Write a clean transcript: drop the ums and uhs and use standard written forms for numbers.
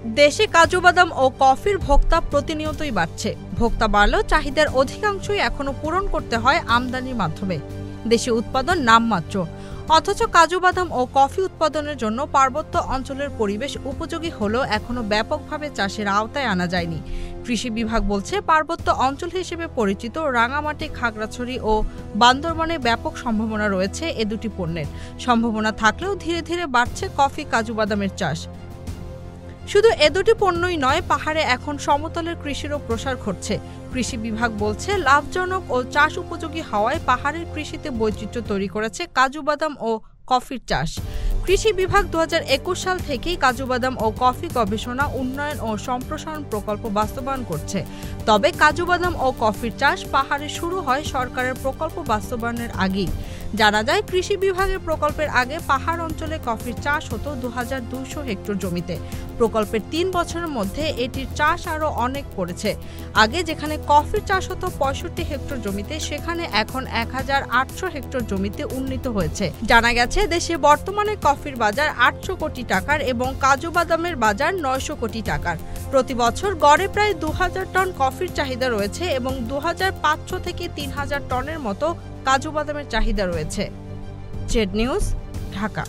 দেশে কাজু বাদাম ও কফির ভোক্তা প্রতিনিয়তই বাড়ছে। ভোক্তা বাড়লেও চাহিদার অধিকাংশই এখনো পূরণ করতে হয় আমদানির মাধ্যমে। দেশে উৎপাদন নামমাত্র, অথচ কাজু বাদাম ও কফি উৎপাদনের জন্য পার্বত্য অঞ্চলের পরিবেশ উপযোগী হলেও এখনো ব্যাপকভাবে চাষের আওতায় আনা যায়নি। কৃষি বিভাগ বলছে, পার্বত্য অঞ্চল হিসেবে পরিচিত রাঙামাটি, খাগড়াছড়ি ও বান্দরবানে ব্যাপক সম্ভাবনা রয়েছে এ দুটি পণ্যের। সম্ভাবনা থাকলেও ধীরে ধীরে বাড়ছে কফি, কাজু বাদামের চাষ। শুধু এ দুটি পণ্যই নয়, পাহাড়ে এখন সমতলের কৃষিরও প্রসার ঘটছে। কৃষি বিভাগ বলছে, লাভজনক ও চাষ উপযোগী হওয়ায় পাহাড়ের কৃষিতে বৈচিত্র্য তৈরি করেছে কাজু বাদাম ও কফির চাষ। কৃষি বিভাগ 2021 সাল থেকেই কাজু বাদাম ও কফি গবেষণা, উন্নয়ন ও সম্প্রসারণ প্রকল্প বাস্তবায়ন করছে। তবে কাজু বাদাম ও কফির চাষ পাহাড়ে শুরু হয় সরকারের প্রকল্প বাস্তবায়নের আগেই। জানা যায়, কৃষি বিভাগের প্রকল্পের আগে পাহাড় অঞ্চলে কফির চাষ হতো 2200 হেক্টর জমিতে। প্রকল্পের 3 বছরের মধ্যে এটির চাষ আরও অনেক করেছে। আগে যেখানে কফির চাষ হতো 65 হেক্টর জমিতে, সেখানে এখন 1800 হেক্টর জমিতে উন্নীত হয়েছে। জানা গেছে, দেশে বর্তমানে কফির বাজার 800 কোটি টাকার এবং কাজু বাদামের বাজার 900 কোটি টাকার। প্রতি বছর গড়ে প্রায় 2000 টন কফির চাহিদা রয়েছে এবং 2500 থেকে 3000 টনের মতো কাজু বাদামের চাহিদা রয়েছে। Z news, Dhaka.